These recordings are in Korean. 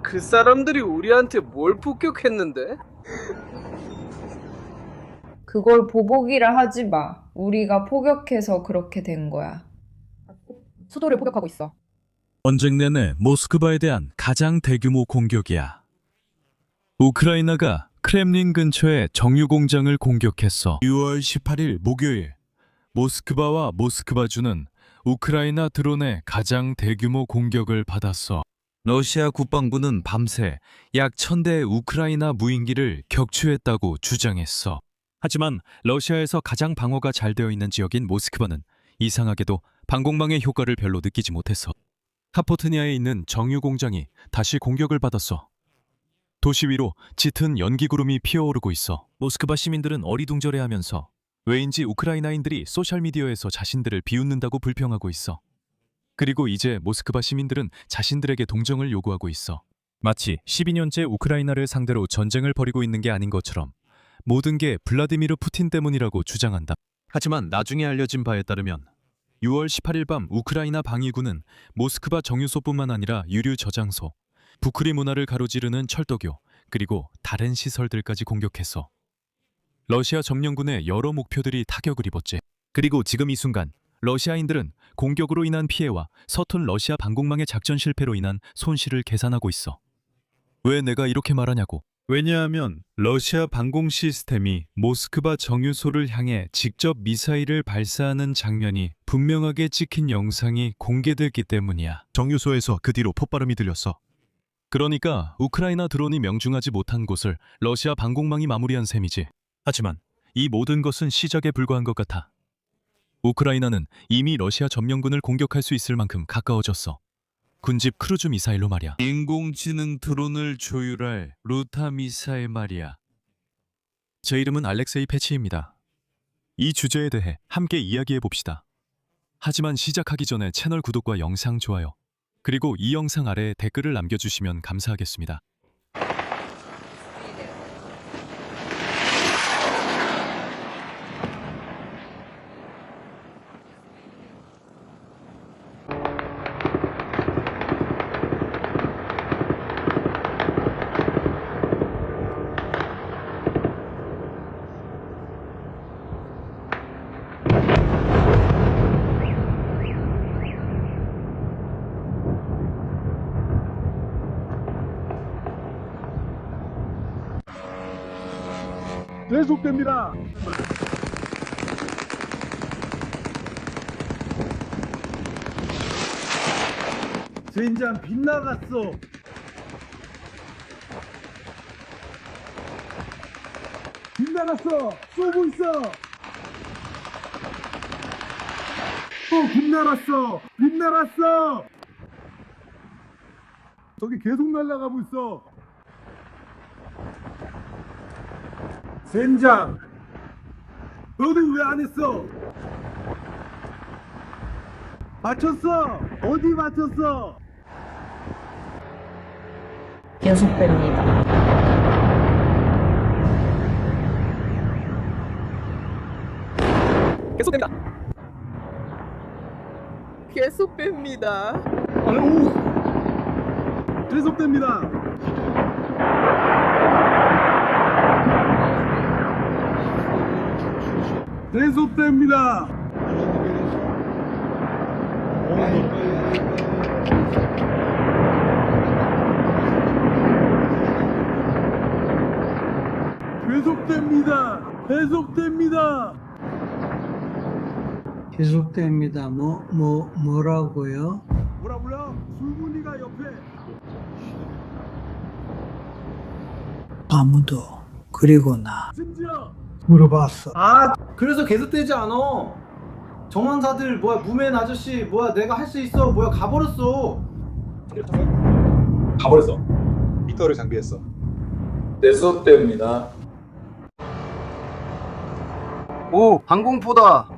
그 사람들이 우리한테 뭘 폭격했는데? 그걸 보복이라 하지 마. 우리가 포격해서 그렇게 된 거야. 수도를 포격하고 있어. 전쟁 내내 모스크바에 대한 가장 대규모 공격이야. 우크라이나가 크렘린 근처의 정유 공장을 공격했어. 6월 18일 목요일, 모스크바와 모스크바주는 우크라이나 드론의 가장 대규모 공격을 받았어. 러시아 국방부는 밤새 약 1000대의 우크라이나 무인기를 격추했다고 주장했어. 하지만 러시아에서 가장 방어가 잘 되어 있는 지역인 모스크바는 이상하게도 방공망의 효과를 별로 느끼지 못했어. 카포트니아에 있는 정유 공장이 다시 공격을 받았어. 도시 위로 짙은 연기 구름이 피어오르고 있어. 모스크바 시민들은 어리둥절해하면서 왜인지 우크라이나인들이 소셜미디어에서 자신들을 비웃는다고 불평하고 있어. 그리고 이제 모스크바 시민들은 자신들에게 동정을 요구하고 있어. 마치 12년째 우크라이나를 상대로 전쟁을 벌이고 있는 게 아닌 것처럼 모든 게 블라디미르 푸틴 때문이라고 주장한다. 하지만 나중에 알려진 바에 따르면 6월 18일 밤 우크라이나 방위군은 모스크바 정유소뿐만 아니라 유류 저장소, 부크리 문화를 가로지르는 철도교, 그리고 다른 시설들까지 공격했어. 러시아 점령군의 여러 목표들이 타격을 입었지. 그리고 지금 이 순간 러시아인들은 공격으로 인한 피해와 서툰 러시아 방공망의 작전 실패로 인한 손실을 계산하고 있어. 왜 내가 이렇게 말하냐고. 왜냐하면 러시아 방공 시스템이 모스크바 정유소를 향해 직접 미사일을 발사하는 장면이 분명하게 찍힌 영상이 공개됐기 때문이야. 정유소에서 그 뒤로 폭발음이 들렸어. 그러니까 우크라이나 드론이 명중하지 못한 곳을 러시아 방공망이 마무리한 셈이지. 하지만 이 모든 것은 시작에 불과한 것 같아. 우크라이나는 이미 러시아 점령군을 공격할 수 있을 만큼 가까워졌어. 군집 크루즈 미사일로 말이야. 인공지능 드론을 조율할 루타 미사일 말이야. 제 이름은 알렉세이 패치입니다. 이 주제에 대해 함께 이야기해 봅시다. 하지만 시작하기 전에 채널 구독과 영상 좋아요, 그리고 이 영상 아래에 댓글을 남겨주시면 감사하겠습니다. 계속됩니다. 젠장 빗나갔어. 빗나갔어. 쏘고 있어. 빗나갔어. 빗나갔어. 저기 계속 날아가고 있어. 젠장! 너는 왜 안 했어? 맞췄어! 어디 맞췄어? 계속 뺍니다. 계속됩니다. 계속 뺍니다. 아유! 계속됩니다. 계속됩니다. 계속됩니다. 계속됩니다. 계속됩니다. 뭐라고요? 뭐라? 술무늬가 옆에. 아무도 그리고 나 심지어 물어봤어. 아, 그래서 계속되지 않아. 정황사들 뭐야, 무맨 아저씨 뭐야, 내가 할 수 있어 뭐야, 가버렸어. 가버렸어. 미터를 장비했어. 계속됩니다. 오, 방공포다.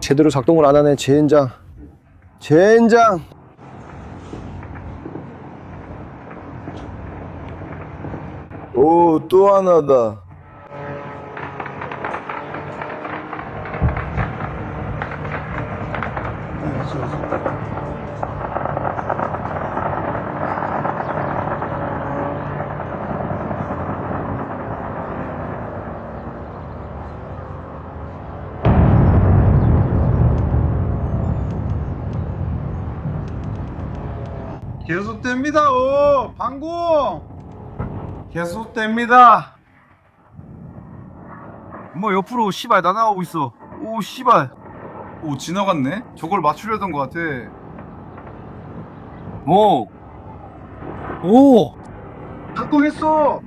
제대로 작동을 안 하네. 젠장. 오, 또 하나다. 계속됩니다. 오, 방공. 계속됩니다. 뭐 옆으로 씨발 날아가고 있어. 오, 씨발. 오, 지나갔네. 저걸 맞추려던 것 같아. 오. 오. 작동했어.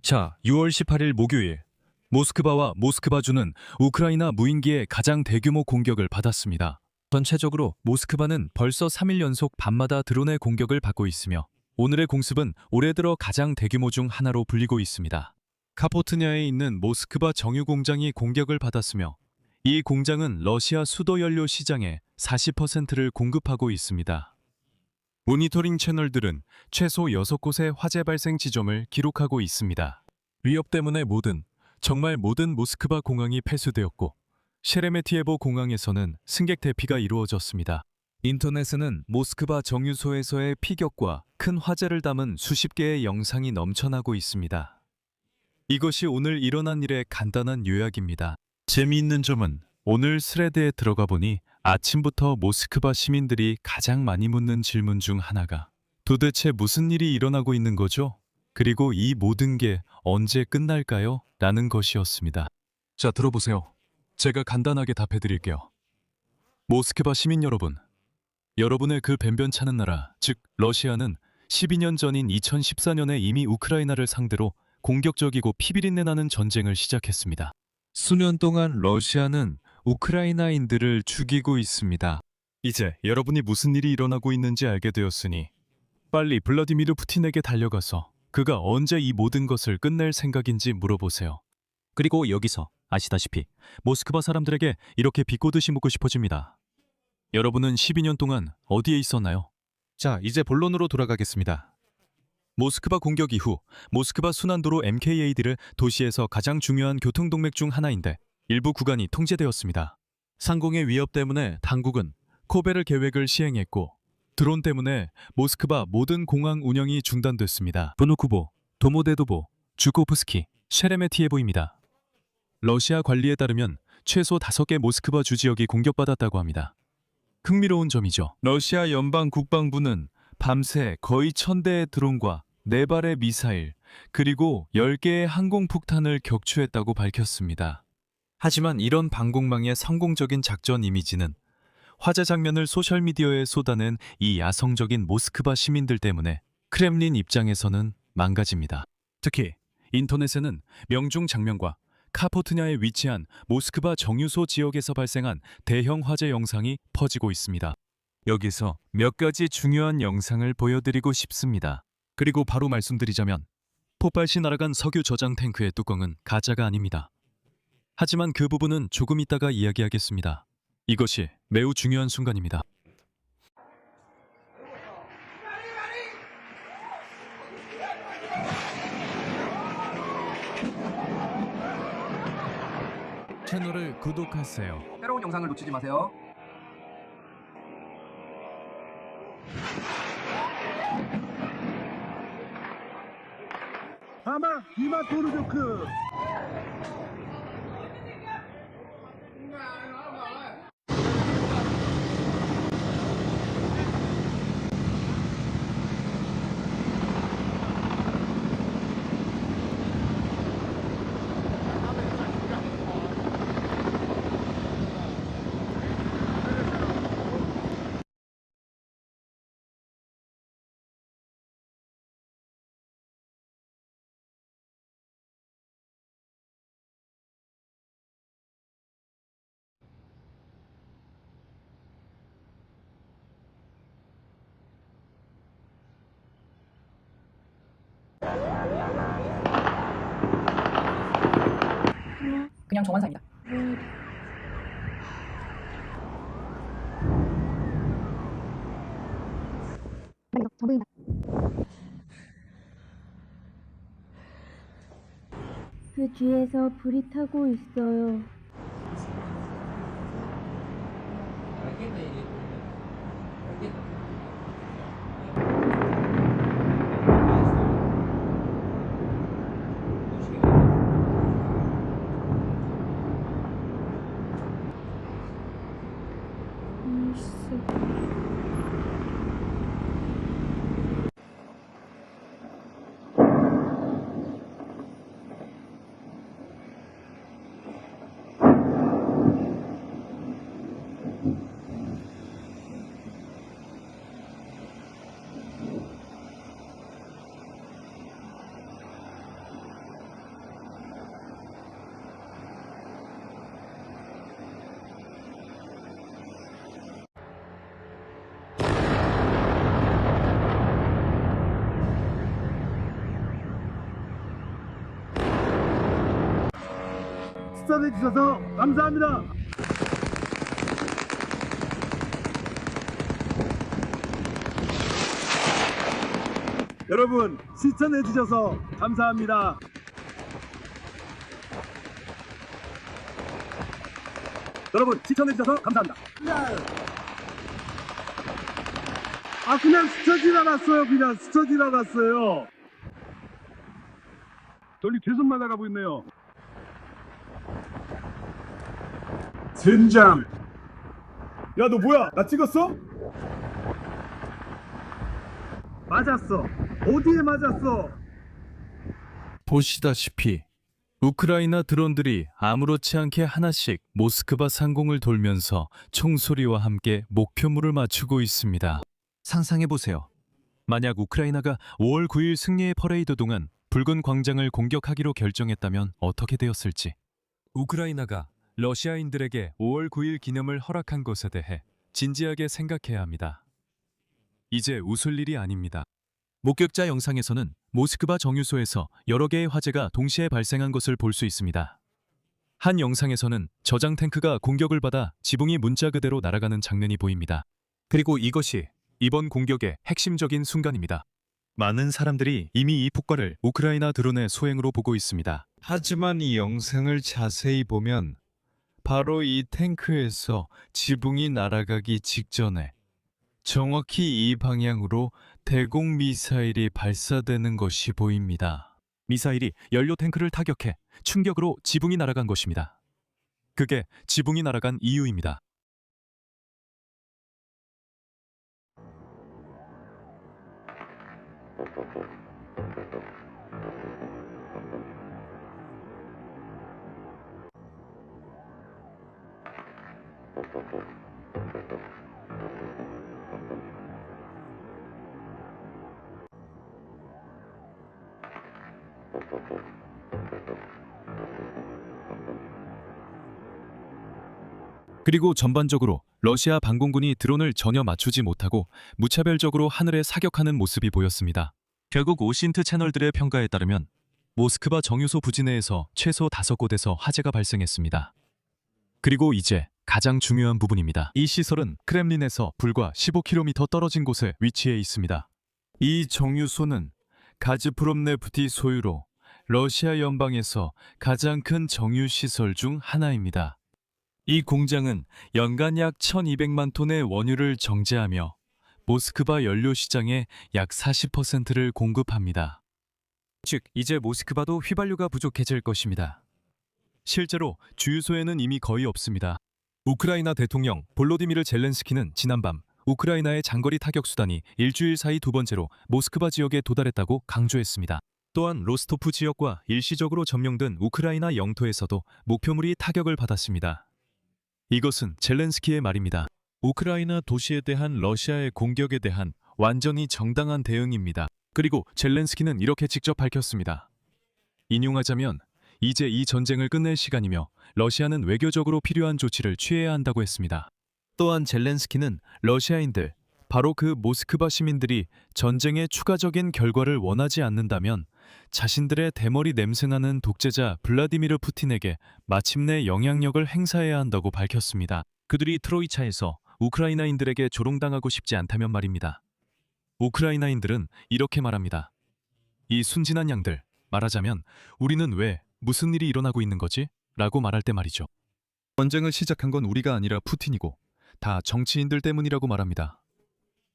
자, 6월 18일 목요일 모스크바와 모스크바주는 우크라이나 무인기의 가장 대규모 공격을 받았습니다. 전체적으로 모스크바는 벌써 3일 연속 밤마다 드론의 공격을 받고 있으며 오늘의 공습은 올해 들어 가장 대규모 중 하나로 불리고 있습니다. 카포트냐에 있는 모스크바 정유 공장이 공격을 받았으며 이 공장은 러시아 수도 연료 시장의 40%를 공급하고 있습니다. 모니터링 채널들은 최소 6곳의 화재 발생 지점을 기록하고 있습니다. 위협 때문에 정말 모든 모스크바 공항이 폐쇄되었고 셰레메티에보 공항에서는 승객 대피가 이루어졌습니다. 인터넷에는 모스크바 정유소에서의 피격과 큰 화재를 담은 수십 개의 영상이 넘쳐나고 있습니다. 이것이 오늘 일어난 일의 간단한 요약입니다. 재미있는 점은 오늘 스레드에 들어가 보니 아침부터 모스크바 시민들이 가장 많이 묻는 질문 중 하나가 도대체 무슨 일이 일어나고 있는 거죠? 그리고 이 모든 게 언제 끝날까요? 라는 것이었습니다. 자, 들어보세요. 제가 간단하게 답해드릴게요. 모스크바 시민 여러분, 여러분의 그 변변찮은 나라, 즉 러시아는 12년 전인 2014년에 이미 우크라이나를 상대로 공격적이고 피비린내 나는 전쟁을 시작했습니다. 수년 동안 러시아는 우크라이나인들을 죽이고 있습니다. 이제 여러분이 무슨 일이 일어나고 있는지 알게 되었으니 빨리 블라디미르 푸틴에게 달려가서 그가 언제 이 모든 것을 끝낼 생각인지 물어보세요. 그리고 여기서 아시다시피 모스크바 사람들에게 이렇게 비꼬듯이 묻고 싶어집니다. 여러분은 12년 동안 어디에 있었나요? 자, 이제 본론으로 돌아가겠습니다. 모스크바 공격 이후 모스크바 순환도로 MKAD를 도시에서 가장 중요한 교통동맥 중 하나인데 일부 구간이 통제되었습니다. 상공의 위협 때문에 당국은 코베르 계획을 시행했고 드론 때문에 모스크바 모든 공항 운영이 중단됐습니다. 브누쿠보, 도모데도보, 주코프스키, 셰레메티에보입니다. 러시아 관리에 따르면 최소 5개 모스크바 주 지역이 공격받았다고 합니다. 흥미로운 점이죠. 러시아 연방 국방부는 밤새 거의 1000대의 드론과 4발의 미사일, 그리고 10개의 항공폭탄을 격추했다고 밝혔습니다. 하지만 이런 방공망의 성공적인 작전 이미지는 화재 장면을 소셜미디어에 쏟아낸 이 야성적인 모스크바 시민들 때문에 크렘린 입장에서는 망가집니다. 특히 인터넷에는 명중 장면과 카포트냐에 위치한 모스크바 정유소 지역에서 발생한 대형 화재 영상이 퍼지고 있습니다. 여기서 몇 가지 중요한 영상을 보여드리고 싶습니다. 그리고 바로 말씀드리자면 폭발 시 날아간 석유 저장 탱크의 뚜껑은 가짜가 아닙니다. 하지만 그 부분은 조금 이따가 이야기하겠습니다. 이것이 매우 중요한 순간입니다. 채널을 구독하세요. 새로운 영상을 놓치지 마세요. 하마 이마토르조크. 그냥 정환사입니다. 그 뒤에서 불이 타고 있어요. 시청해주셔서 감사합니다. 여러분 시청해주셔서 감사합니다. 여러분 시청해주셔서 감사합니다. 아 그냥 스쳐 지나갔어요. 그냥 스쳐 지나갔어요. 돌리 계속 날아가고 있네요. 젠장. 야 너 뭐야? 나 찍었어? 맞았어. 어디에 맞았어? 보시다시피 우크라이나 드론들이 아무렇지 않게 하나씩 모스크바 상공을 돌면서 총소리와 함께 목표물을 맞추고 있습니다. 상상해보세요. 만약 우크라이나가 5월 9일 승리의 퍼레이드 동안 붉은 광장을 공격하기로 결정했다면 어떻게 되었을지. 우크라이나가 러시아인들에게 5월 9일 기념을 허락한 것에 대해 진지하게 생각해야 합니다. 이제 웃을 일이 아닙니다. 목격자 영상에서는 모스크바 정유소에서 여러 개의 화재가 동시에 발생한 것을 볼 수 있습니다. 한 영상에서는 저장 탱크가 공격을 받아 지붕이 문자 그대로 날아가는 장면이 보입니다. 그리고 이것이 이번 공격의 핵심적인 순간입니다. 많은 사람들이 이미 이 폭발을 우크라이나 드론의 소행으로 보고 있습니다. 하지만 이 영상을 자세히 보면 바로 이 탱크에서 지붕이 날아가기 직전에 정확히 이 방향으로 대공 미사일이 발사되는 것이 보입니다. 미사일이 연료 탱크를 타격해 충격으로 지붕이 날아간 것입니다. 그게 지붕이 날아간 이유입니다. 그리고 전반적으로 러시아 방공군이 드론을 전혀 맞추지 못하고 무차별적으로 하늘에 사격하는 모습이 보였습니다. 결국 오신트 채널들의 평가에 따르면 모스크바 정유소 부지 내에서 최소 5곳에서 화재가 발생했습니다. 그리고 이제 가장 중요한 부분입니다. 이 시설은 크렘린에서 불과 15km 떨어진 곳에 위치해 있습니다. 이 정유소는 가즈프롬네프티 소유로 러시아 연방에서 가장 큰 정유시설 중 하나입니다. 이 공장은 연간 약 1200만 톤의 원유를 정제하며 모스크바 연료 시장의 약 40%를 공급합니다. 즉, 이제 모스크바도 휘발유가 부족해질 것입니다. 실제로 주유소에는 이미 거의 없습니다. 우크라이나 대통령 볼로디미르 젤렌스키는 지난밤 우크라이나의 장거리 타격 수단이 일주일 사이 2번째로 모스크바 지역에 도달했다고 강조했습니다. 또한 로스토프 지역과 일시적으로 점령된 우크라이나 영토에서도 목표물이 타격을 받았습니다. 이것은 젤렌스키의 말입니다. 우크라이나 도시에 대한 러시아의 공격에 대한 완전히 정당한 대응입니다. 그리고 젤렌스키는 이렇게 직접 밝혔습니다. 인용하자면 이제 이 전쟁을 끝낼 시간이며 러시아는 외교적으로 필요한 조치를 취해야 한다고 했습니다. 또한 젤렌스키는 러시아인들, 바로 그 모스크바 시민들이 전쟁의 추가적인 결과를 원하지 않는다면 자신들의 대머리 냄새나는 독재자 블라디미르 푸틴에게 마침내 영향력을 행사해야 한다고 밝혔습니다. 그들이 트로이차에서 우크라이나인들에게 조롱당하고 싶지 않다면 말입니다. 우크라이나인들은 이렇게 말합니다. 이 순진한 양들, 말하자면 우리는 왜 무슨 일이 일어나고 있는 거지? 라고 말할 때 말이죠. 전쟁을 시작한 건 우리가 아니라 푸틴이고 다 정치인들 때문이라고 말합니다.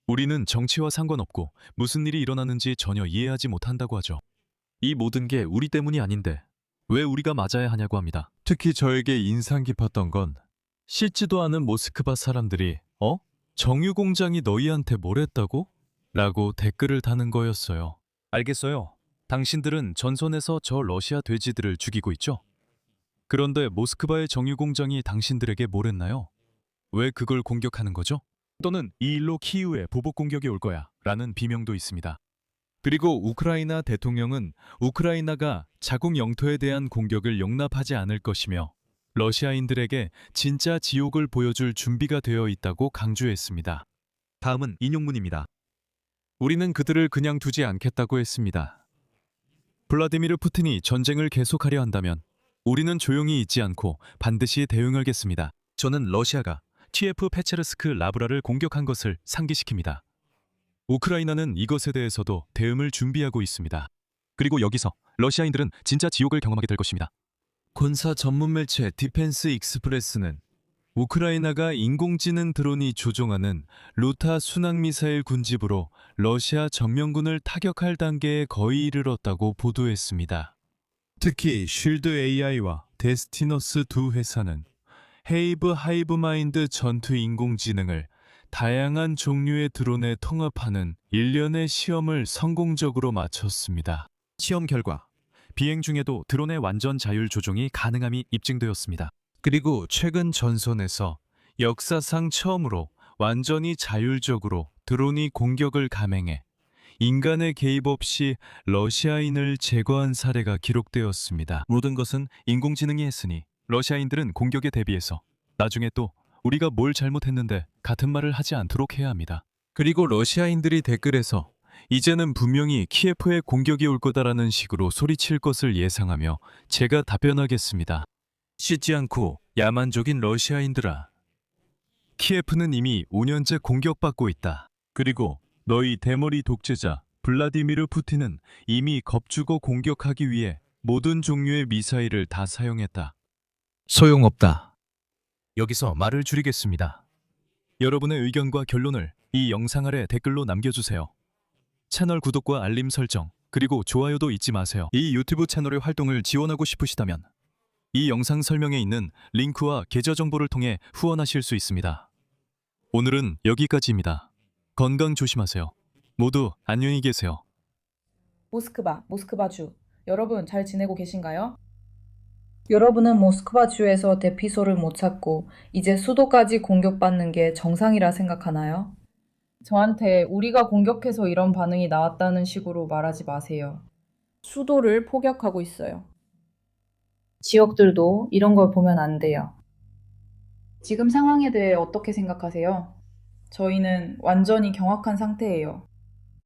우리는 정치와 상관없고 무슨 일이 일어나는지 전혀 이해하지 못한다고 하죠. 이 모든 게 우리 때문이 아닌데 왜 우리가 맞아야 하냐고 합니다. 특히 저에게 인상 깊었던 건 씻지도 않은 모스크바 사람들이 정유공장이 너희한테 뭘 했다고? 라고 댓글을 다는 거였어요. 알겠어요. 당신들은 전선에서 저 러시아 돼지들을 죽이고 있죠? 그런데 모스크바의 정유공장이 당신들에게 뭘 했나요? 왜 그걸 공격하는 거죠? 또는 이 일로 키이우에 보복 공격이 올 거야 라는 비명도 있습니다. 그리고 우크라이나 대통령은 우크라이나가 자국 영토에 대한 공격을 용납하지 않을 것이며 러시아인들에게 진짜 지옥을 보여줄 준비가 되어 있다고 강조했습니다. 다음은 인용문입니다. 우리는 그들을 그냥 두지 않겠다고 했습니다. 블라디미르 푸틴이 전쟁을 계속하려 한다면 우리는 조용히 있지 않고 반드시 대응하겠습니다. 저는 러시아가 TF 페체르스크 라브라를 공격한 것을 상기시킵니다. 우크라이나는 이것에 대해서도 대응을 준비하고 있습니다. 그리고 여기서 러시아인들은 진짜 지옥을 경험하게 될 것입니다. 군사 전문 매체 디펜스 익스프레스는 우크라이나가 인공지능 드론이 조종하는 루타 순항미사일 군집으로 러시아 정면군을 타격할 단계에 거의 이르렀다고 보도했습니다. 특히 쉴드 AI와 데스티너스 두 회사는 헤이브 하이브마인드 전투 인공지능을 다양한 종류의 드론에 통합하는 일련의 시험을 성공적으로 마쳤습니다. 시험 결과 비행 중에도 드론의 완전 자율 조종이 가능함이 입증되었습니다. 그리고 최근 전선에서 역사상 처음으로 완전히 자율적으로 드론이 공격을 감행해 인간의 개입 없이 러시아인을 제거한 사례가 기록되었습니다. 모든 것은 인공지능이 했으니 러시아인들은 공격에 대비해서 나중에 또 우리가 뭘 잘못했는데 같은 말을 하지 않도록 해야 합니다. 그리고 러시아인들이 댓글에서 이제는 분명히 키예프에 공격이 올 거다라는 식으로 소리칠 것을 예상하며 제가 답변하겠습니다. 씻지 않고 야만적인 러시아인들아. 키예프는 이미 5년째 공격받고 있다. 그리고 너희 대머리 독재자 블라디미르 푸틴은 이미 겁주고 공격하기 위해 모든 종류의 미사일을 다 사용했다. 소용없다. 여기서 말을 줄이겠습니다. 여러분의 의견과 결론을 이 영상 아래 댓글로 남겨주세요. 채널 구독과 알림 설정, 그리고 좋아요도 잊지 마세요. 이 유튜브 채널의 활동을 지원하고 싶으시다면 이 영상 설명에 있는 링크와 계좌 정보를 통해 후원하실 수 있습니다. 오늘은 여기까지입니다. 건강 조심하세요. 모두 안녕히 계세요. 모스크바주. 여러분 잘 지내고 계신가요? 여러분은 모스크바주에서 대피소를 못 찾고 이제 수도까지 공격받는 게 정상이라 생각하나요? 저한테 우리가 공격해서 이런 반응이 나왔다는 식으로 말하지 마세요. 수도를 포격하고 있어요. 지역들도 이런 걸 보면 안 돼요. 지금 상황에 대해 어떻게 생각하세요? 저희는 완전히 경악한 상태예요.